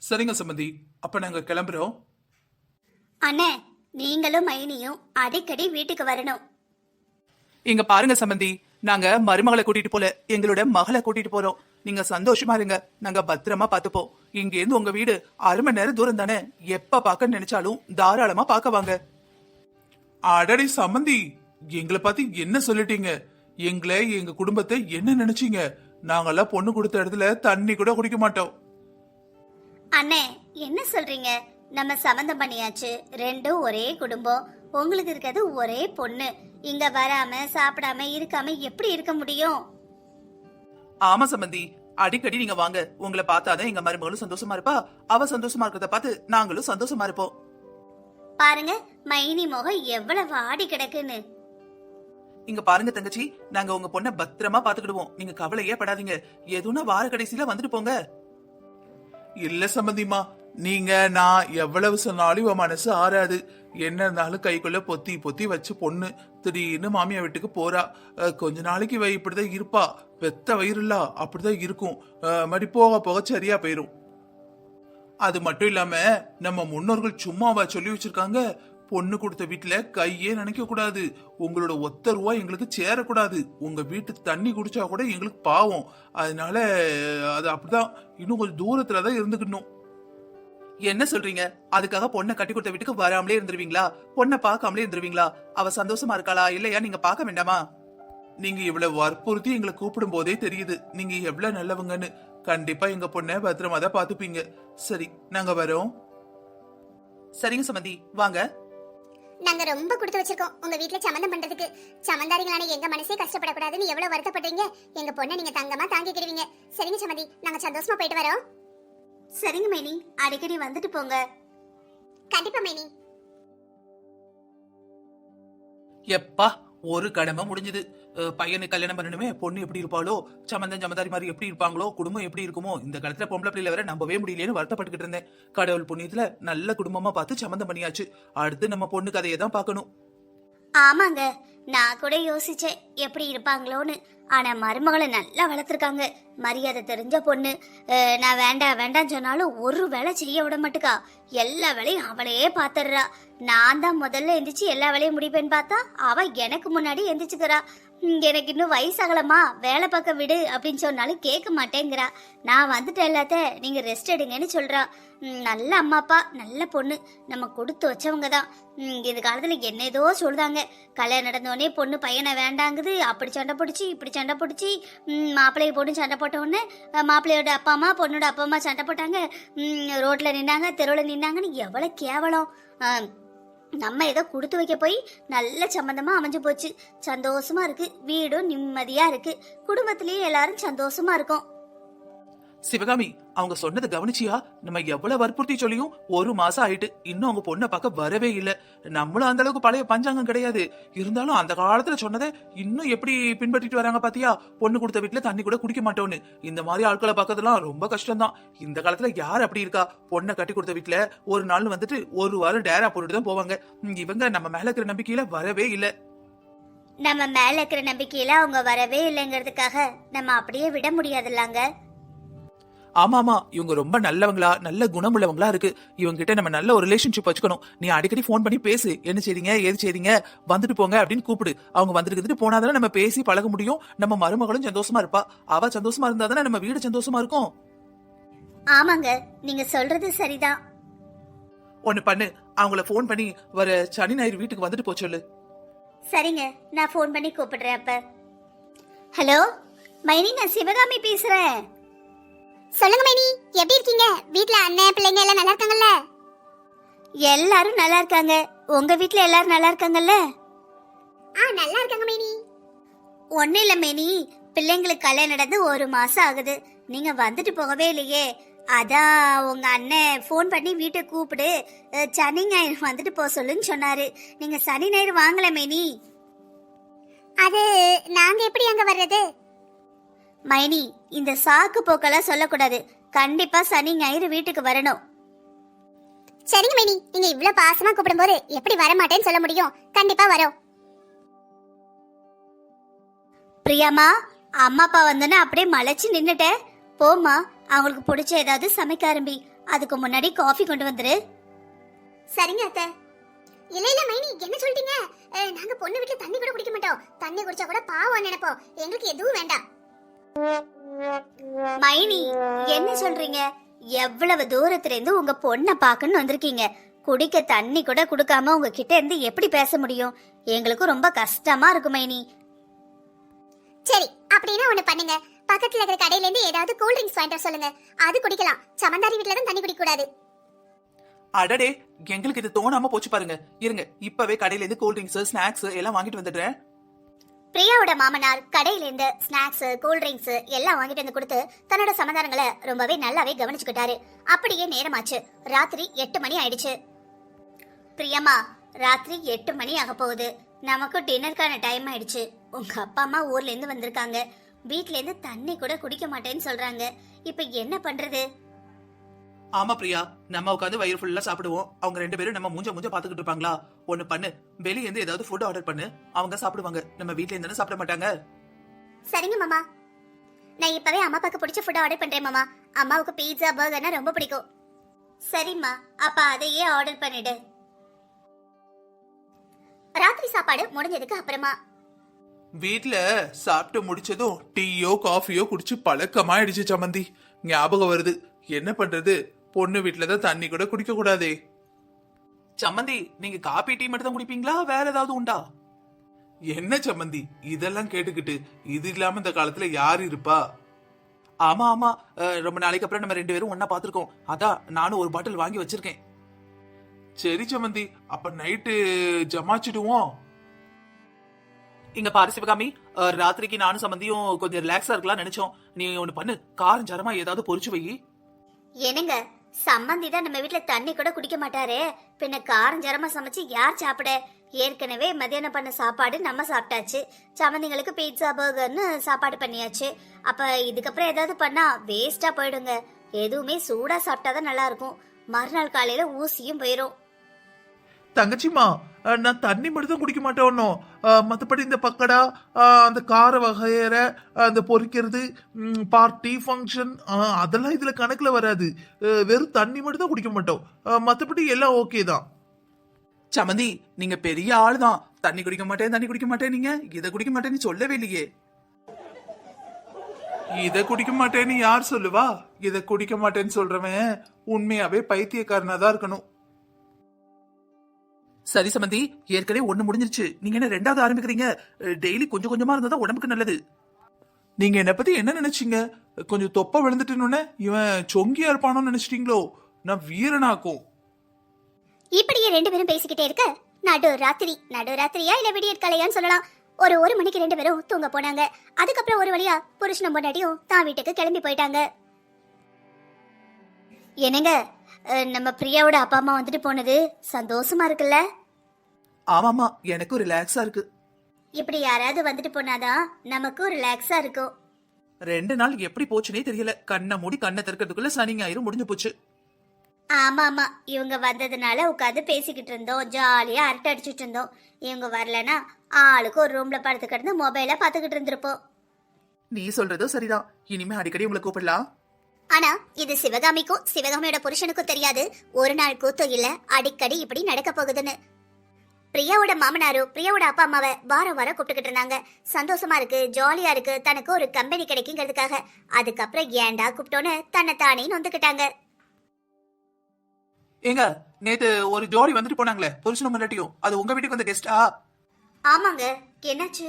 சரிங்க சம்பந்தி, அப்ப நாங்க கிளம்புறோம். அண்ணே, நீங்களும் மைனியும் அடிக்கடி வீட்டுக்கு வரணும். இங்க பாருங்க சம்பந்தி, நாங்க மருமகளை கூட்டிட்டு போல, எங்களோட மகளை கூட்டிட்டு போறோம். நீங்க சந்தோஷமா இருங்க, நாங்க பத்திரமா பாத்துப்போம். இங்க இருந்து உங்க வீடு 1/2 மணி நேரம் தூரம் தானே, எப்ப பாக்க நினைச்சாலும் தாராளமா பாக்க வாங்க. அடடே சம்பந்தி, எங்களை பத்தி என்ன சொல்லிட்டீங்க? எங்களை, எங்க குடும்பத்தை என்ன நினைச்சீங்க? நாங்கெல்லாம் பொண்ணு கொடுத்த இடத்துல தண்ணி கூட குடிக்க மாட்டோம். அண்ணே, என்ன சொல்றீங்க? நம்ம சம்மந்தம் பண்ணியாச்சு, ரெண்டும் ஒரே குடும்பம். உங்களுக்கு இருக்கிறது ஒரே பொண்ணு. இங்க வராம சாப்பிடாம இருக்காம எப்படி இருக்க முடியும்? ஆமா சம்பந்தி, அடிக்கடி நீங்க வாங்க. உங்களை பார்த்தாதான் எங்க மருமகளும் சந்தோஷமா இருப்பா. அவ சந்தோஷமா இருக்கிறத பார்த்து நாங்களும் சந்தோஷமா இருப்போம். பாருங்க, மைனி முகம் எவ்வளவு வாடி கிடக்குன்னு. இங்க பாருங்க தங்கச்சி, நாங்க உங்க பொண்ணை பத்திரமா பாத்துக்கிடுவோம். நீங்க கவலையே படாதீங்க. எதுனா வார கடைசியில வந்துட்டு போங்க. இல்ல சம்பந்திமா, நீங்க நான் எவ்வளவு சொன்னாலும் இவ மனசு ஆறாது. என்ன இருந்தாலும் கைக்குள்ள பொத்தி பொத்தி வச்சு பொண்ணு திடீர்னு மாமியா வீட்டுக்கு போறா. கொஞ்ச நாளைக்கு இவ இப்படிதான் இருப்பா. பெத்த வயிறுல அப்படிதான் இருக்கும். மறுபடி போக போக சரியா போயிரும். அது மட்டும் இல்லாம நம்ம முன்னோர்கள் சும்மாவா சொல்லி வச்சிருக்காங்க, பொண்ணு கொடுத்த வீட்டுல கையே நினைக்க கூடாது. உங்களோட ஒத்த ரூபா எங்களுக்கு சேரக்கூடாது. உங்க வீட்டு தண்ணி குடிச்சா கூட எங்களுக்கு பாவம். அதனால அது அப்படிதான், இன்னும் கொஞ்சம் தூரத்துலதான் இருந்துக்கணும். என்ன சொல்றீங்க? அதுக்காக பொண்ணை கட்டி கொடுத்த வீட்டுக்கு வராமலே இருந்துருவீங்களா? பொண்ணை பார்க்காமலே இருந்துருவீங்களா? அவ சந்தோஷமா இருக்காளா இல்லையா நீங்க பார்க்க வேண்டாமா? நீங்க இவ்வளவு வற்புறுத்தி எங்களை கூப்பிடும் போதே தெரியுது நீங்க எவ்வளவு நல்லவங்கன்னு. கண்டிப்பா எங்க பொண்ணை பத்திரமா தான் பாத்துப்பீங்க. சரி, நாங்க வரோம். சரிங்க சம்பந்தி, வாங்க. நாங்க ரொம்ப கொடுத்து வச்சிருக்கோம் உங்க வீட்ல சம்மந்தம் பண்றதுக்கு. சம்மந்தாரிகளான எங்க மனசே கஷ்டப்படக்கூடாதுன்னு எவ்வளவு வருத்தப்படுறீங்க. எங்க பொண்ணை நீங்க தங்கமா தாங்கிக்கிடுவீங்க. சரிங்க சம்மந்தி, நாங்க சந்தோஷமா போயிட்டு வரோம். சரிங்க மைனி, அடிக்கடி வந்துட்டு போங்க. கண்டிப்பா மைனி. எப்பா, ஒரு கடமை முடிஞ்சது. பையனுக்கு கல்யாணம் பண்ணணுமே, பொண்ணு எப்படி இருப்பாளோ, சமந்தாரி மாதிரி எப்படி இருப்பாங்களோ, குடும்பம் எப்படி இருக்குமோ. இந்த காலத்துல பொம்பளை பிள்ளைல வர நம்பவே முடியலன்னு வருத்தப்பட்டுக்கிட்டு இருந்தேன். கடவுள் புண்ணியத்துல நல்ல குடும்பமா பார்த்து சம்மந்தம் பண்ணியாச்சு. அடுத்து நம்ம பொண்ணு கதையை தான் பார்க்கணும். ஆமாங்க, நான் கூட யோசிச்சேன் எப்படி இருப்பாங்களோன்னு. ஆனா மருமகளை நல்லா வளர்த்துருக்காங்க. மரியாதை தெரிஞ்ச பொண்ணு. நான் வேண்டாம் வேண்டாம் சொன்னாலும் ஒரு வேலை செய்ய விட மாட்டுக்கா. எல்லா வேலையும் அவளையே பாத்துடுறா. நான் தான் முதல்ல எந்திரிச்சு எல்லா வேலையும் முடிப்பேன்னு பார்த்தா அவ எனக்கு முன்னாடி எந்திரிச்சுக்கிறா. எனக்கு இன்னும் வயசாகலமா, வேலை பார்க்க விடு அப்படின்னு சொன்னாலும் கேட்க மாட்டேங்கிறா. நான் வந்துட்டேன் எல்லாத்த, நீங்க ரெஸ்ட் எடுங்கன்னு சொல்றா. நல்ல அம்மா அப்பா, நல்ல பொண்ணு, நம்ம கொடுத்து வச்சவங்க தான். இந்த காலத்துல என்ன ஏதோ சொல்றாங்க, கல்யாணம் நடந்தோடனே பொண்ணு பையனை வேண்டாங்குது. அப்படி சண்டை பிடிச்சி இப்படி சண்டை பிடிச்சி மாப்பிள்ளைய பொண்ணு சண்டை போட்ட உடனே மாப்பிள்ளையோட அப்பா அம்மா பொண்ணோட அப்பா அம்மா சண்டை போட்டாங்க. ரோட்ல நின்னாங்க, தெருவில் நின்னாங்கன்னு எவ்வளவு கேவலம். நம்ம ஏதோ கொடுத்து வைக்க போய் நல்ல சம்பந்தமா அமைஞ்சு போச்சு. சந்தோஷமா இருக்கு, வீடும் நிம்மதியா இருக்கு, குடும்பத்திலேயே எல்லாரும் சந்தோஷமா இருக்கும். சிவகாமி, அவங்க சொன்னதை கவனிச்சியா? நம்ம எவ்வளவு வற்புறுத்தி சொல்லியும் 1 மாசம் ஆயிட்டு இன்னும் அவங்க பொண்ணை பார்க்க வரவே இல்ல. நம்மளும் அந்த அளவுக்கு பழைய பஞ்சாங்கம் கிடையாது. இருந்தாலும் அந்த காலத்துல சொன்னதை இன்னும் எப்படி பின்பற்றிட்டு வராங்க பாத்தியா? பொண்ணு கொடுத்த வீட்டுல தண்ணி கூட குடிக்க மாட்டோன்னு. இந்த மாதிரி ஆட்களை பார்க்கறதுலாம் ரொம்ப கஷ்டம் தான். இந்த காலத்துல யார் அப்படி இருக்கா? பொண்ணை கட்டி கொடுத்த வீட்டுல ஒரு நாள் வந்துட்டு 1 வாரம் டேரா போட்டுட்டு தான் போவாங்க. இவங்க நம்ம மேல இருக்கிற நம்பிக்கையில வரவே இல்ல. நம்ம மேல இருக்கிற நம்பிக்கையில அவங்க வரவே இல்லைங்கிறதுக்காக நம்ம அப்படியே விட முடியாதுல்லாங்க. ஆமாமா, இவங்க ரொம்ப நல்லவங்களா, நல்ல குணமுள்ளவங்களா இருக்கு. இவங்க கிட்ட நம்ம நல்ல ஒரு ரிலேஷன்ஷிப் வச்சுக்கணும். நீ அடிக்கடி போன் பண்ணி பேசு, என்ன செய்றீங்க ஏது செய்றீங்க, வந்துட்டு போங்க அப்படின்னு கூப்பிடு. அவங்க வந்துட்டு போனாதானே நம்ம பேசி பழக முடியும். நம்ம மருமகளும் சந்தோஷமா இருப்பா. அவ சந்தோஷமா இருந்தாதானே நம்ம வீடு சந்தோஷமா இருக்கும். ஆமாங்க, நீங்க சொல்றது சரிதான். ஒண்ணு பண்ணு, அவங்கள போன் பண்ணி வர சனி ஞாயிறு வீட்டுக்கு வந்துட்டு போ சொல்லு. சரிங்க, நான் போன் பண்ணி கூப்பிடுறேன். அப்ப ஹலோ மைனி, நான் சிவகாமி பேசுறேன். சொல்லுங்க மைனி, எப்படி இருக்கீங்க? வீட்ல அண்ணன் பிள்ளைங்க எல்லாம் நல்லா இருக்காங்கல்ல? எல்லாரும் நல்லா இருக்காங்க. உங்க வீட்ல எல்லாரும் நல்லா இருக்காங்கல்ல? நல்லா இருக்காங்க மைனி. ஒன்னும் இல்ல மைனி, பிள்ளைங்களுக்கு கல்யாணம் நடந்து 1 மாசம் ஆகுது. நீங்க வந்துட்டு போகவே இல்லையே. அதான் உங்க அண்ணன் போன் பண்ணி வீட்டை கூப்பிடு, சனி ஞாயிறு வந்துட்டு போக சொல்லுன்னு சொன்னாரு. நீங்க சனி ஞாயிறு வாங்கல மைனி. அது நாங்க எப்படி அங்க வர்றது? மைனி, இந்த சாக்கு போக்கெல்லாம் சொல்லக்கூடாது. கண்டிப்பா சனி ஞாயிறு வீட்டுக்கு வரணும். சரிங்க மைனி, நீங்க இவ்வளவு பாசமா கூப்பிடும்போது எப்படி வர மாட்டேன்னு சொல்ல முடியும்? கண்டிப்பா வரோம். பிரியாமா, அம்மா அப்பா வந்தோன்னு அப்படியே மலைச்சு நின்னுட்ட. போமா, அவங்களுக்கு பிடிச்ச ஏதாவது சமைக்க ஆரம்பி. அதுக்கு முன்னாடி காஃபி கொண்டு வந்துரு. சரிங்க அத்தை. இல்ல இல்ல மைனி, என்ன சொல்லிட்டீங்க? நாங்க பொண்ணு வீட்டுல தண்ணி கூட குடிக்க மாட்டோம். தண்ணி குடிச்சா கூட பாவம் நினைப்போம். எங்களுக்கு எதுவும் வேண்டாம். மைனி, என்ன சொல்றீங்க? எவ்வளவு தூரத்துல இருந்து உங்க பொண்ணை பார்க்கணும்னு வந்திருக்கீங்க. குடிக்க தண்ணி கூட கொடுக்காம உங்ககிட்ட இருந்து எப்படி பேச முடியும்? எங்களுக்கும் ரொம்ப கஷ்டமா இருக்கு மைனி. சரி, அப்படின்னா ஒண்ணு பண்ணுங்க. பக்கத்துல இருக்கிற கடையில இருந்து ஏதாவது கூல் ட்ரிங்க்ஸ் வாங்கிட்டு வர சொல்லுங்க. அது குடிக்கலாம். சமந்தாரி வீட்ல தான் தண்ணி குடிக்க கூடாது. அடடே, எங்களுக்கு இது தோணாம போச்சு பாருங்க. இருங்க, இப்பவே கடையில இருந்து கூல் ட்ரிங்க்ஸ், ஸ்நாக்ஸ் எல்லாம் வாங்கிட்டு வந்துடுறேன். பிரியாவோட மாமனார் கடையில இருந்து ஸ்நாக்ஸ், கூல் ட்ரிங்க்ஸ் எல்லாம் வாங்கிட்டு வந்து கொடுத்து தன்னோட சமாதானங்களை ரொம்பவே நல்லாவே கவனிச்சுக்கிட்டாரு. அப்படியே நேரமாச்சு. ராத்திரி 8 மணி ஆயிடுச்சு. பிரியம்மா, ராத்திரி 8 மணி ஆக போகுது. நமக்கு டின்னருக்கான டைம் ஆயிடுச்சு. உங்க அப்பா அம்மா ஊர்ல இருந்து வந்திருக்காங்க. வீட்ல இருந்து தண்ணி கூட குடிக்க மாட்டேன்னு சொல்றாங்க. இப்ப என்ன பண்றது? ஆமா பிரியா, நம்ம உட்காந்து வயிறு ஃபுல்லா சாப்பிடுவோம். அவங்க 2 பேரும் நம்ம மூஞ்ச பாத்துக்கிட்டு இருப்பாங்களா? ஒண்ணு பண்ணு, வெளிய இருந்து ஏதாவது ஃபுட் ஆர்டர் பண்ணு. அவங்க சாப்பிடுவாங்க. நம்ம வீட்ல இருந்து சாப்பிட மாட்டாங்க. சரிங்க மாமா, நான் இப்பவே அம்மா அப்பாக்கு பிடிச்ச ஃபுட் ஆர்டர் பண்றேன் மாமா. அம்மாவுக்கு பீட்சா, பர்கர்னா ரொம்ப பிடிக்கும். சரிம்மா, அப்ப அதையே ஆர்டர் பண்ணிடு. ராத்திரி சாப்பாடு முடிஞ்சதுக்கு அப்புறமா வீட்ல சாப்பிட்டு முடிச்சதும் டீயோ காஃபியோ குடிச்சு பழக்கமாயிடுச்சு சம்மந்தி. ஞாபகம் வருது, என்ன பண்றது? பொண்ணு வீட்டுலதான் தண்ணி கூட குடிக்க கூடாதே. சம்மந்தி, நீங்க காபி டீ மட்டும் தான் குடிப்பீங்களா? வேற ஏதாவது உண்டா? என்ன சம்மந்தி இதெல்லாம் கேட்டுக்கிட்டு? இது இல்லாம இந்த காலத்துல யாரு இருப்பா? ஆமா ஆமா, ரொம்ப நாளைக்கு அப்புறம் நம்ம 2 பேரும் ஒன்னா பாத்துருக்கோம். அதான் நானும் ஒரு பாட்டில் வாங்கி வச்சிருக்கேன். சரி சம்மந்தி, அப்ப நைட்டு ஜமாச்சிடுவோம். இங்க பாரு சிவகாமி, ராத்திரிக்கு நானும் சம்மந்தியும் கொஞ்சம் ரிலாக்ஸா இருக்கலாம் நினைச்சோம். நீ ஒண்ணு பண்ணு, காரஞ்சாரமா ஏதாவது பொரிச்சு வை. என்னங்க, சம்மந்தி தான் நம்ம வீட்ல தண்ணி கூட குடிக்க மாட்டாரே, பின்ன காரஞ்சாரமா சமைச்சு யார் சாப்பிட? ஏற்கனவே மத்தியானம் பண்ண சாப்பாடு நம்ம சாப்பிட்டாச்சு. சம்மந்திங்களுக்கு பீட்சா, பர்கர்னு சாப்பாடு பண்ணியாச்சு. அப்ப இதுக்கப்புறம் ஏதாவது பண்ணா வேஸ்டா போயிடுங்க. எதுவுமே சூடா சாப்பிட்டாதான் நல்லா இருக்கும். மறுநாள் காலையில ஊசியும் போயிரும். தங்கச்சிமா, நான் தண்ணி மட்டும் தான் குடிக்க மாட்டேன். மற்றபடி இந்த பக்கடா, அந்த கார வகையற, அந்த பொரிக்கிறது, பார்ட்டி ஃபங்க்ஷன், அதெல்லாம் இதுல கணக்குல வராது. வெறும் தண்ணி மட்டும் தான் குடிக்க மாட்டோம். மற்றபடி எல்லாம் ஓகே தான். சமந்தி, நீங்க பெரிய ஆள் தான். தண்ணி குடிக்க மாட்டேன் நீங்க இதை குடிக்க மாட்டேன்னு சொல்லவே இல்லையே. இத குடிக்க மாட்டேன்னு யார் சொல்லுவா? இத குடிக்க மாட்டேன்னு சொல்றவன் உண்மையாவே பைத்தியக்காரனா தான் இருக்கணும். சரி சமந்தி, ஏற்கனவே 1 முடிஞ்சிருச்சு. நீங்க என்ன 2வது ஆரம்பிக்கிறீங்க? டெய்லி கொஞ்சம் கொஞ்சமா இருந்தா உடம்புக்கு நல்லது. நீங்க என்ன பத்தி என்ன நினைச்சீங்க? கொஞ்சம் தொப்ப விழுந்துட்டுன்னு இவன் சொங்கியா இருப்பானோன்னு நினைச்சிட்டீங்களோ? நான் வீரனாக்கும். இப்படியே 2 பேரும் பேசிக்கிட்டே இருக்க நடுராத்திரியா இல்ல விடியற்காலையான்னு சொல்லலாம். ஒரு மணிக்கு 2 பேரும் தூங்க போனாங்க. அதுக்கப்புறம் ஒரு வழியா புருஷனும் பொண்டாட்டியும் தான் வீட்டுக்கு கிளம்பி போயிட்டாங்க. என்னங்க, நம்ம பிரியாவோட அப்பா அம்மா வந்துட்டு போனது சந்தோஷமா இருக்குல்ல? ஆமாமா, எனக்கும் ரிலாக்ஸா இருக்கு. இப்படி யாராவது வந்துட்டு போனாதான் நமக்கும் ரிலாக்ஸா இருக்கும். 2 நாள் எப்படி போச்சுனே தெரியல. கண்ணை மூடி கண்ணை திறக்கிறதுக்குள்ள சனி ஞாயிறு முடிஞ்சு போச்சு. ஆமா, இவங்க வந்ததுனால உட்காந்து பேசிக்கிட்டு இருந்தோம், ஜாலியா அரட்டை அடிச்சுட்டு இருந்தோம். இவங்க வரலனா ஆளுக்கு ஒரு ரூம்ல படுத்து கிடந்து மொபைல பாத்துக்கிட்டு இருந்திருப்போம். நீ சொல்றதும் சரிதான். இனிமே அடிக்கடி உங்களை கூப்பிடலாம். ஆனா இது சிவகாமிக்கும் சிவகாமியோட புருஷனுக்கும் தெரியாது. ஒரு நாள் கூத்து இல்ல, அடிக்கடி இப்படி நடக்க போகுதுன்னு. பிரியாவோட மாமனாரும் பிரியாவோட அப்பா அம்மாவை வாரம் கூப்பிட்டுக்கிட்டு இருந்தாங்க. சந்தோஷமா இருக்கு, ஜாலியா இருக்கு, தனக்கு ஒரு கம்பெனி கிடைக்குங்கிறதுக்காக. அதுக்கப்புறம் ஏண்டா கூப்பிட்டோன்னு தன்னை தானே நொந்துக்கிட்டாங்க. ஏங்க, நேத்து ஒரு ஜோடி வந்துட்டு போனாங்களே, புருஷனும் முன்னாடியும், அது உங்க வீட்டுக்கு வந்த கெஸ்டா? ஆமாங்க, என்னாச்சு?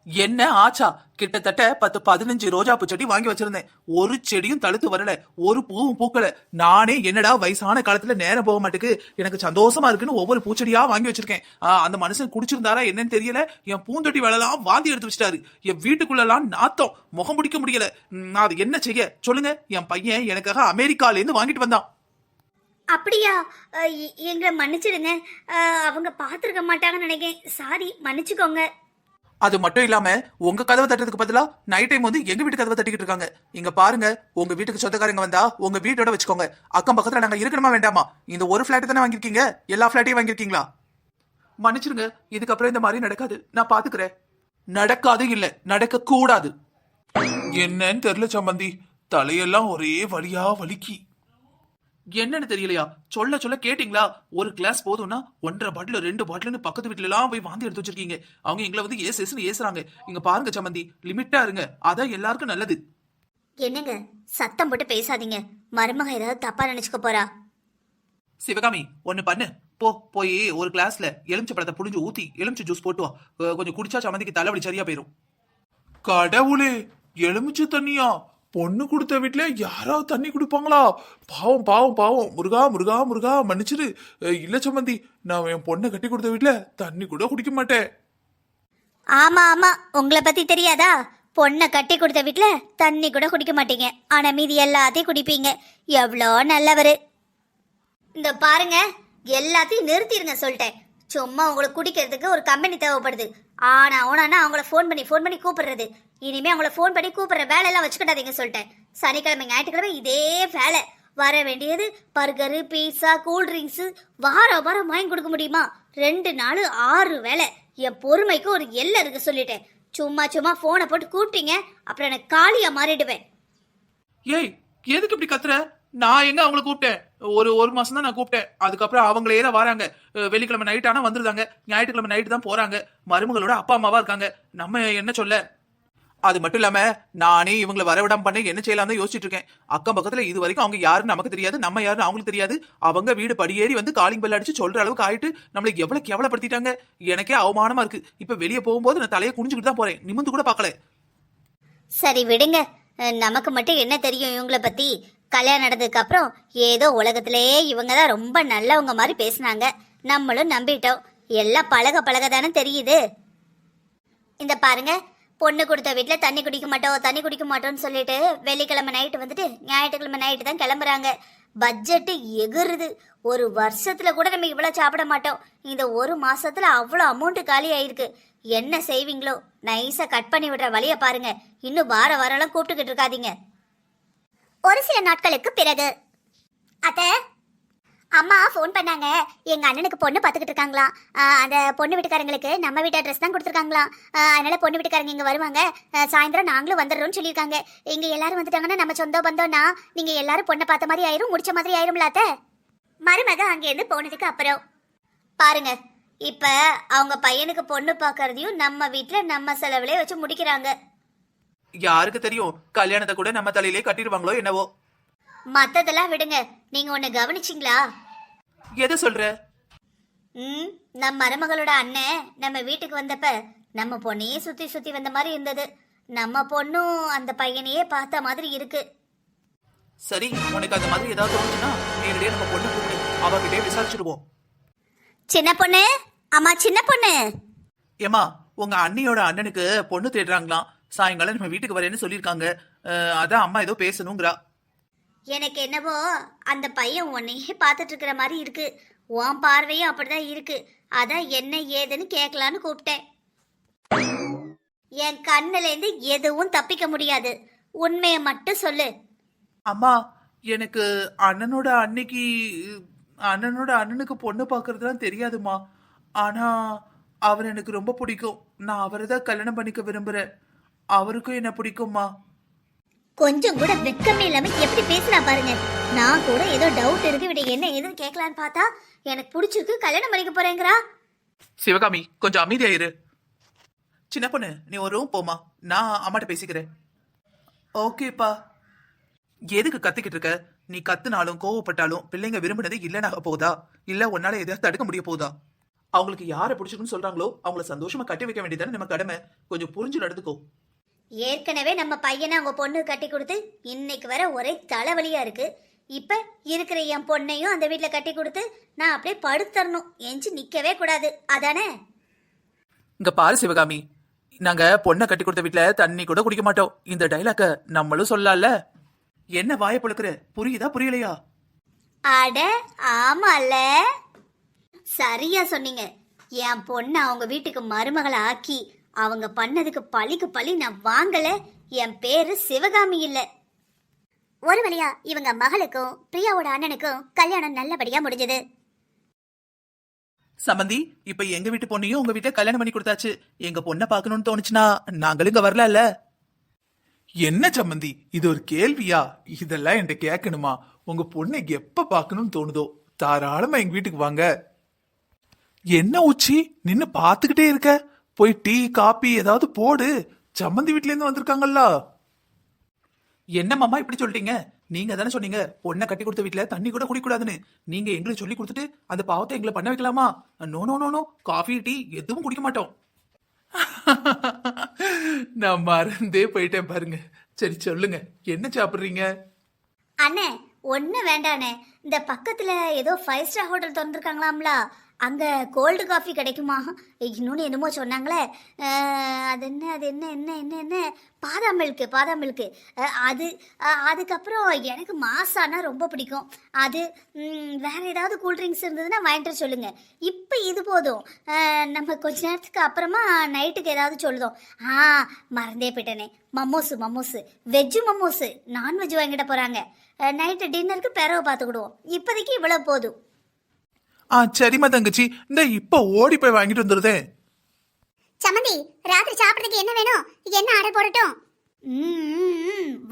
என்ன ஆச்சா? கிட்டத்தட்ட 10-15 ரோஜா பூ செடி வாங்கி வச்சிருந்தேன். ஒரு செடியும் தழுத்து வரல, ஒரு பூவும் பூக்கல. நானே என்னடா வயசான காலத்துல நேரம் போக மாட்டேக்கு, எனக்கு சந்தோஷமா இருக்குன்னு ஒவ்வொரு பூச்செடியா வாங்கி வச்சிருக்கேன். அந்த மனுஷன் குடிச்சிருந்தாரா என்னன்னு தெரியல, என் பூந்தொட்டி வேலைலாம் வாந்தி எடுத்து வச்சிட்டாரு. என் வீட்டுக்குள்ளலாம் நாத்தம், முகம் பிடிக்க முடியல. நான் அது என்ன செய்ய சொல்லுங்க? என் பையன் எனக்காக அமெரிக்கால இருந்து வாங்கிட்டு வந்தான். அப்படியா? எங்களை மன்னிச்சிடுங்க. அவங்க பாத்துருக்க மாட்டாங்கன்னு நினைக்கிறேன். சாரி, மன்னிச்சுக்கோங்க. அது மட்டும் இல்லாம உங்க கதவை தட்டுறதுக்கு பதிலா நைட் டைம் வந்து எங்க வீட்டு கதவை தட்டிக்கிட்டு இருக்காங்க. இங்க பாருங்க, உங்க வீட்டுக்கு சொந்தக்காரங்க வந்தா உங்க வீட்டோட வச்சுக்கோங்க. அக்கம் பக்கத்துல நாங்க இருக்கணுமா வேண்டாமா? இந்த ஒரு பிளாட் தானே வாங்கிருக்கீங்க, எல்லா பிளாட்டையும் வாங்கிருக்கீங்களா? மன்னிச்சிருங்க, இதுக்கப்புறம் இந்த மாதிரி நடக்காது. நான் பாத்துக்கிறேன். நடக்காது இல்ல, நடக்க கூடாது. என்னன்னு தெரியல சம்பந்தி, தலையெல்லாம் ஒரே வலியா வலிக்கி. என்னன்னு தெரியலையா? சொல்ல சொல்ல கேட்டீங்களா? ஒரு கிளாஸ் போதும்னா 1.5 பாட்டில் 2 பாட்டில்னு பக்கத்து வீட்டுல எல்லாம் போய் வாந்தி எடுத்து வச்சிருக்கீங்க. அவங்க எங்களை வந்து ஏசுன்னு ஏசுறாங்க. இங்க பாருங்க சம்மந்தி, லிமிட்டா இருங்க, அதான் எல்லாருக்கும் நல்லது. என்னங்க சத்தம் போட்டு பேசாதீங்க, மருமக ஏதாவது தப்பா நினைச்சுக்க போறா. சிவகாமி ஒண்ணு பண்ணு, போய் ஒரு கிளாஸ்ல எலுமிச்சை பழத்தை புழிஞ்சு ஊத்தி எலுமிச்சை ஜூஸ் போட்டு வா. கொஞ்சம் குடிச்சா சம்மந்திக்கு தலைவலி சரியா போயிரும். கடவுளே, எலுமிச்சை தண்ணியா? பொண்ணு கொடுத்த வீட்டுல யாராவது தண்ணி குடிப்பாங்களா? பாவம் பாவம் பாவம். முருகா முருகா முருகா மன்னிச்சிரு. இல்ல சம்மந்தி, நான் என் பொண்ணை கட்டி கொடுத்த வீட்டுல தண்ணி கூட குடிக்க மாட்டேன். ஆமா ஆமா, உங்களை பத்தி தெரியாதா? பொண்ணை கட்டி கொடுத்த வீட்டுல தண்ணி கூட குடிக்க மாட்டீங்க, ஆனா மீதி எல்லாத்தையும் குடிப்பீங்க. எவ்வளோ நல்லவரு. இந்த பாருங்க, எல்லாத்தையும் நிறுத்திடுங்க சொல்லிட்டேன். சும்மா உங்களுக்கு குடிக்கிறதுக்கு ஒரு கம்பெனி தேவைப்படுது. ஆனா அவங்கள ஃபோன் பண்ணி கூப்பிடுறது. இனிமே அவங்கள ஃபோன் பண்ணி கூப்பிடுற வேலையெல்லாம் வச்சுக்கிட்டாதீங்க சொல்லிட்டேன். சனிக்கிழமை ஞாயிற்றுக்கிழமை இதே வேலை. வர வேண்டியது பர்கரு, பீஸா, கூல்ட்ரிங்க்ஸு, வாரம் வாங்கி கொடுக்க முடியுமா? 2 நாள் 6 வேலை. என் பொறுமைக்கு ஒரு எல்லை இருக்கு சொல்லிட்டேன். சும்மா ஃபோனை போட்டு கூப்பிட்டீங்க, அப்புறம் எனக்கு காலியா மாறிடுவேன். ஏய், எதுக்கு இப்படி கத்துற? நான் எங்க அவங்கள கூப்பிட்டேன்? ஒரு மாசம் தான் நான் கூப்பிட்டேன். அதுக்கப்புறம் அவங்களே தான் வராங்க. வெள்ளிக்கிழமை நைட் ஆனா வந்துருந்தாங்க, ஞாயிற்றுக்கிழமை நைட்டு தான் போறாங்க. மருமகளோட அப்பா அம்மாவா இருக்காங்க, நம்ம என்ன சொல்ல? அது மட்டும் இல்லாம நானே இவங்களை வரவிடாம பண்ண என்ன செய்யலாம் தான் யோசிச்சுட்டு இருக்கேன். அக்கம் பக்கத்துல இது வரைக்கும் அவங்க யாருன்னு நமக்கு தெரியாது, நம்ம யாருன்னு அவங்களுக்கு தெரியாது. அவங்க வீடு படியேறி வந்து காலிங் பெல் அடிச்சு சொல்ற அளவுக்கு ஆயிட்டு நம்மளை எவ்வளவு கேவலப்படுத்திட்டாங்க. எனக்கே அவமானமா இருக்கு. இப்ப வெளியே போகும்போது நான் தலையை குனிஞ்சுக்கிட்டு தான் போறேன், நிமிந்து கூட பார்க்கல. சரி விடுங்க, நமக்கு மட்டும் என்ன தெரியும் இவங்கள பத்தி? கல்யாணம் நடந்ததுக்கு அப்புறம் ஏதோ உலகத்திலேயே இவங்க தான் ரொம்ப நல்லவங்க மாதிரி பேசினாங்க, நம்மளும் நம்பிட்டோம். எல்லாம் பழக தானே தெரியுது. இந்த பாருங்க, பொண்ணு கொடுத்த வீட்டில் தண்ணி குடிக்க மாட்டோம்னு சொல்லிட்டு வெள்ளிக்கிழமை நைட்டு வந்துட்டு ஞாயிற்றுக்கிழமை நைட்டு தான் கிளம்புறாங்க. பட்ஜெட்டு எகுறுது. ஒரு வருஷத்துல கூட நம்ம இவ்வளோ சாப்பிட மாட்டோம். இந்த ஒரு மாசத்துல அவ்வளோ அமௌண்ட் காலி ஆயிருக்கு. என்ன செய்வீங்களோ? நைஸா கட் பண்ணி விடுற வழியை பாருங்க. இன்னும் வாரம்லாம் கூப்பிட்டுக்கிட்டு இருக்காதீங்க. ஒரு சில நாட்களுக்கு பிறகு அத்தை, அம்மா ஃபோன் பண்ணாங்க. எங்க அண்ணனுக்கு பொண்ணு பார்த்துக்கிட்டு இருக்காங்களாம். அந்த பொண்ணு வீட்டுக்காரங்களுக்கு நம்ம வீட்டு அட்ரஸ் தான் கொடுத்துருக்காங்களாம். அதனால பொண்ணு வீட்டுக்காரங்க இங்க வருவாங்க. சாயந்தரம் நாங்களும் வந்துடுறோம்னு சொல்லியிருக்காங்க. இங்க எல்லாரும் வந்துட்டாங்கன்னா நம்ம சொந்த பந்தம்னா நீங்க எல்லாரும் பொண்ணை பார்த்த மாதிரி ஆயிரும், முடிச்ச மாதிரி ஆயிரும்ல அத்தை. மருமக அங்கேருந்து போனதுக்கு அப்புறம் பாருங்க, இப்ப அவங்க பையனுக்கு பொண்ணு பார்க்கறதையும் நம்ம வீட்டுல நம்ம செலவுலயே வச்சு முடிக்கிறாங்க. யாருக்கு தெரியும், கல்யாணத்தை கூட நம்ம தலையிலே கட்டிடுவாங்களோ என்னவோ. மத்ததெல்லாம் விடுங்க, நீங்க ஒண்ணு கவனிச்சிங்களா? எதை சொல்ற? நம்ம மருமகளோட அண்ணன் நம்ம வீட்டுக்கு வந்தப்ப நம்ம பொண்ணையே சுத்தி வந்த மாதிரி இருந்தது. நம்ம பொண்ணும் அந்த பையனையே பார்த்த மாதிரி இருக்கு. சரி, உனக்கு அந்த மாதிரி ஏதாவது தோணுச்சுன்னா நேரடியா நம்ம பொண்ணு கூப்பிட்டு அவகிட்டே விசாரிச்சுடுவோம். சின்ன பொண்ணு, அம்மா சின்ன பொண்ணு. ஏமா, உங்க அண்ணியோட அண்ணனுக்கு பொண்ணு தேடுறாங்களாம். சாயங்காலம் நம்ம வீட்டுக்கு வரேன்னு சொல்லியிருக்காங்க. அதான் அம்மா ஏதோ பேசணுங்கிறா. எனக்கு என்னவோ அந்த பையன் உன்னையே பார்த்துட்டு இருக்கிற மாதிரி இருக்கு. உன் பார்வையும் அப்படிதான் இருக்கு. அதான் என்ன ஏதுன்னு கேட்கலான்னு கூப்பிட்டேன். என் கண்ணுல இருந்து எதுவும் தப்பிக்க முடியாது. உண்மையை மட்டும் சொல்லு. அம்மா, எனக்கு அண்ணனோட அண்ணனுக்கு பொண்ணு பார்க்கறதுலாம் தெரியாதுமா. ஆனா அவர் எனக்கு ரொம்ப பிடிக்கும். நான் அவரை தான் கல்யாணம் பண்ணிக்க விரும்புறேன். அவருக்கும் என்ன பிடிக்கும்மா. கொஞ்சம் கூட வெக்கமே இல்லாம எப்படி பேசுறா பாருங்க. நான் கூட ஏதோ டவுட் இருக்கு, விட என்ன ஏதுன்னு கேட்கலான்னு பார்த்தா எனக்கு பிடிச்சிருக்கு, கல்யாணம் பண்ணிக்க போறேங்கிறா. சிவகாமி, கொஞ்சம் அமைதியாயிரு. சின்ன பொண்ணு, நீ ஒரு ரூம் போமா, நான் அம்மாட்ட பேசிக்கிறேன். ஓகேப்பா. எதுக்கு கத்திக்கிட்டு இருக்க? நீ கத்துனாலும் கோவப்பட்டாலும் பிள்ளைங்க விரும்பினது இல்லைனாக போகுதா? இல்ல உன்னால எதையாவது தடுக்க முடிய போகுதா? அவங்களுக்கு யாரை பிடிச்சிருக்குன்னு சொல்றாங்களோ அவங்கள சந்தோஷமா கட்டி வைக்க வேண்டியதானே நம்ம கடமை. கொஞ்சம் புரிஞ்சு நடந்துக்கோ. ஏற்கனவே நம்ம பையனை அவங்க பொண்ணு கட்டி கொடுத்து இன்னைக்கு வர ஒரே தலைவலியா இருக்கு. இப்ப இருக்கிற என் பொண்ணையும் அந்த வீட்டுல கட்டி கொடுத்து நான் அப்படியே படுத்தரணும், எஞ்சி நிக்கவே கூடாது. அதானே? இங்க பாரு சிவகாமி, நாங்க பொண்ணை கட்டி கொடுத்த வீட்டுல தண்ணி கூட குடிக்க மாட்டோம். இந்த டைலாக்க நம்மளும் சொல்லல. என்ன வாய பழுக்கிற? புரியுதா புரியலையா? அட ஆமால, சரியா சொன்னீங்க. என் பொண்ணை அவங்க வீட்டுக்கு மருமகளை ஆக்கி அவங்க பண்ணதுக்கு பழிக்கு பழி நான் வாங்கல. என் பேரு சிவகாமி இல்ல. ஒரு வழியா இவங்க மகளுக்கும் பிரியாவோட அண்ணனுக்கும் கல்யாணம் நல்லபடியா முடிஞ்சது. சம்பந்தி, இப்ப எங்க வீட்டு பொண்ணையும் உங்க வீட்டை கல்யாணம் பண்ணி கொடுத்தாச்சு. எங்க பொண்ணை பாக்கணும்னு தோணுச்சுன்னா நாங்களும் இங்க வரல. என்ன சம்பந்தி, இது ஒரு கேள்வியா? இதெல்லாம் என்கிட்ட கேட்கணுமா? உங்க பொண்ணை எப்ப பார்க்கணும்னு தோணுதோ தாராளமா எங்க வீட்டுக்கு வாங்க. என்ன உச்சி நின்னு பாத்துக்கிட்டே இருக்க? போய் டீ காபி ஏதாவது போடு. சம்மந்தி வீட்ல இருந்து வந்திருக்காங்கல்ல. என்ன மாமா இப்படி சொல்லிட்டீங்க? நீங்க தானே சொன்னீங்க பொண்ணை கட்டி கொடுத்த வீட்டுல தண்ணி கூட குடிக்கூடாதுன்னு. நீங்க எங்களுக்கு சொல்லி கொடுத்துட்டு அந்த பாவத்தை எங்களை பண்ண வைக்கலாமா? No no no no, coffee tea எதுவும் குடிக்க மாட்டோம். நான் மறந்தே போயிட்டேன் பாருங்க. சரி சொல்லுங்க, என்ன சாப்பிடுறீங்க? அண்ணே ஒண்ணு வேண்டானே, இந்த பக்கத்துல ஏதோ 5 ஸ்டார் ஹோட்டல் திறந்துருக்காங்களாம்ல, அங்க கோல்டு காஃபி கிடைக்குமா? இன்னொன்னு என்னமோ சொன்னாங்களே, அது என்ன பாதாம் மில்க்கு. அது அதுக்கப்புறம் எனக்கு மாசானா ரொம்ப பிடிக்கும். அது வேற ஏதாவது கூல்ட்ரிங்க்ஸ் இருந்ததுன்னா வாங்கிட்டு சொல்லுங்க. இப்போ இது போதும். நம்ம கொஞ்ச நேரத்துக்கு அப்புறமா நைட்டுக்கு ஏதாவது சொல்லுதோம். மறந்தே போயிட்டேனே, மம்மோஸு வெஜ்ஜு மம்மோஸு, நான்வெஜ் வாங்கிட போறாங்க. நைட்டு டின்னருக்கு பிறகு பார்த்துக்கிடுவோம். இப்போதைக்கு இவ்வளவு போதும். சரிம்மா தங்கச்சி, இந்த இப்ப ஓடி போய் வாங்கிட்டு வந்துருதேன். சம்மந்தி, ராத்திரி சாப்பிடுறதுக்கு என்ன வேணும்? என்ன ஆர்டர் போடட்டும்?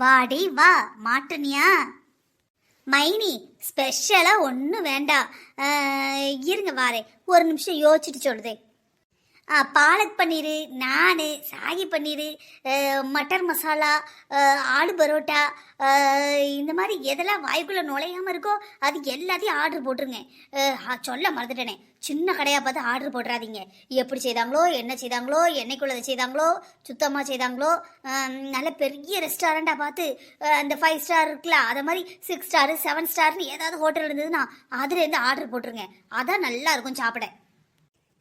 வாடி வா, மாட்டுனியா? மைனி ஸ்பெஷலா ஒன்றும் வேண்டாம். இருங்க வாரேன், ஒரு நிமிஷம் யோசிச்சுட்டு சொல்லுதே. பாலக் பன்னீர், நான், சாகி பன்னீர், மட்டர் மசாலா, ஆலு பரோட்டா, இந்த மாதிரி எதெல்லாம் வாய்க்குள்ளே நுழையாமல் இருக்கோ அது எல்லாத்தையும் ஆர்டர் போட்டுருங்க. சொல்ல மறந்துட்டேனே, சின்ன கடையாக பார்த்து ஆர்டர் போட்டுறாதீங்க. எப்படி செய்தாங்களோ, என்ன செய்தாங்களோ, என்னைக்குள்ளதை செய்தாங்களோ, சுத்தமாக செய்தாங்களோ, நல்ல பெரிய ரெஸ்டாரண்ட்டாக பார்த்து அந்த 5 ஸ்டார் இருக்குல்ல, அதை மாதிரி 6 ஸ்டார் 7 ஸ்டார்னு ஏதாவது ஹோட்டல் இருந்ததுன்னா அதுலேருந்து ஆர்டர் போட்டுருங்க. அதான் நல்லா இருக்கும் சாப்பிட.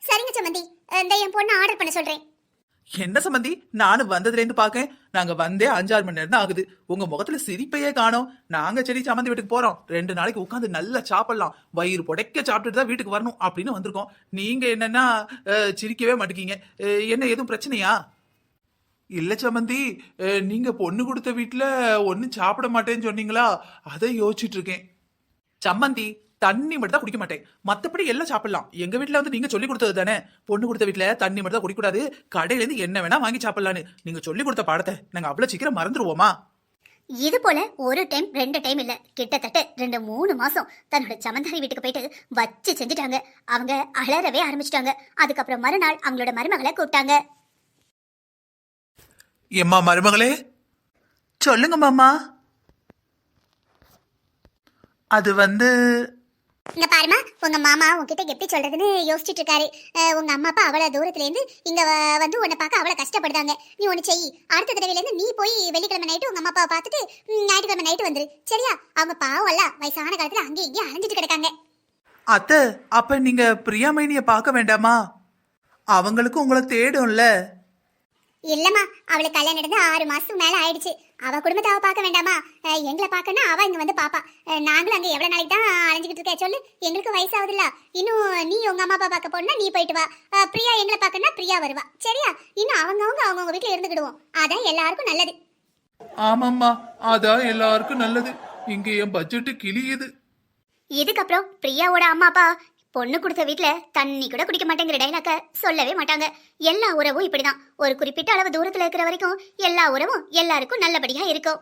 சரிங்க சம்மந்தி, இந்த என் பொண்ணு ஆர்டர் பண்ண சொல்றேன். என்ன சம்பந்தி, நானும் வந்ததுல இருந்து பாக்கேன். நாங்க வந்தே 5-6 மணி நேரம் தான் ஆகுது. உங்க முகத்துல சிரிப்பையே காணோம். நாங்க சரி சம்மந்தி வீட்டுக்கு போறோம், 2 நாளைக்கு உட்காந்து நல்லா சாப்பிடலாம், வயிறு புடைக்க சாப்பிட்டுட்டு தான் வீட்டுக்கு வரணும் அப்படின்னு வந்திருக்கோம். நீங்க என்னன்னா சிரிக்கவே மாட்டேங்கீங்க. என்ன எதுவும் பிரச்சனையா? இல்ல சம்மந்தி, நீங்க பொண்ணு கொடுத்த வீட்டுல ஒன்னும் சாப்பிட மாட்டேன்னு சொன்னீங்களா, அதை யோசிச்சுட்டு இருக்கேன். சம்மந்தி தண்ணி மட்டும் தான் குடிக்க மாட்டேன், மத்தபடி எல்லாம் சாப்பிடலாம். எங்க வீட்டுல வந்து நீங்க சொல்லி கொடுத்தது தானே, பொண்ணு கொடுத்த வீட்டுல தண்ணி மட்டும் தான் குடிக்கூடாது, கடையில இருந்து என்ன வேணா வாங்கி சாப்பிடலான்னு. நீங்க சொல்லி கொடுத்த பாடத்தை நாங்க அவ்வளவு சீக்கிரம் மறந்துடுவோமா? இது போல ஒரு டைம் 2 டைம் இல்ல, கிட்டத்தட்ட 2-3 மாசம் தன்னோட சமந்தாரி வீட்டுக்கு போயிட்டு வச்சு செஞ்சுட்டாங்க. அவங்க அலறவே ஆரம்பிச்சிட்டாங்க. அதுக்கப்புறம் மறுநாள் அவங்களோட மருமகளை கூப்பிட்டாங்க. எம்மா மருமகளே, சொல்லுங்க மாமா. அது வந்து இங்க பாருமா, உங்க மாமா உன்கிட்ட எப்படி சொல்றதுன்னு யோசிச்சுட்டு இருக்காரு. உங்க அம்மா அப்பா அவ்வளவு தூரத்துல இருந்து இங்க வந்து உன்னை பார்க்க அவ்வளவு கஷ்டப்படுதாங்க. நீ ஒண்ணு செய், அடுத்த தடவையில இருந்து நீ போய் வெள்ளிக்கிழமை நைட்டு உங்க அம்மா அப்பாவை பார்த்துட்டு ஞாயிற்றுக்கிழமை நைட்டு வந்துரு, சரியா? அவங்க பாவம் அல்ல, வயசான காலத்துல அங்கேயும் இங்கேயும் அலைஞ்சிட்டு கிடக்காங்க. அத்தை, அப்ப நீங்க பிரியாமைனிய பார்க்க வேண்டாமா? அவங்களுக்கும் உங்களை தேடும்ல. இல்லம்மா, அவளுக்கு கல்யாணம் நடந்து 6 மாசத்துக்கு மேல ஆயிடுச்சு. அவ குடும்பத்தை அவ பார்க்க வேண்டாமா? எங்களை பார்க்கணும் அவ இங்க வந்து பாப்பா. நாங்களும் அங்க எவ்வளவு நாளைக்கு தான் அலைஞ்சிக்கிட்டு இருக்க சொல்லு? எங்களுக்கு வயசாகுதுல்ல. இன்னும் நீ உங்க அம்மா அப்பா பார்க்க போனா நீ போயிட்டு வா. பிரியா எங்களை பார்க்கணும்னா பிரியா வருவா, சரியா? இன்னும் அவங்கவுங்க வீட்டுல இருந்துக்கிடுவோம். அதான் எல்லாருக்கும் நல்லது. ஆமாம்மா, அதான் எல்லாருக்கும் நல்லது. இங்க என் பட்ஜெட் கிளியுது. இதுக்கப்புறம் பிரியாவோட அம்மா அப்பா பொண்ணு கொடுத்த வீட்டுல தண்ணி கூட குடிக்க மாட்டேங்கிற டைலாக்க சொல்லவே மாட்டாங்க. எல்லா உறவும் இப்படிதான், ஒரு குறிப்பிட்ட அளவு தூரத்துல இருக்கிற வரைக்கும் எல்லா உறவும் எல்லாருக்கும் நல்லபடியா இருக்கும்.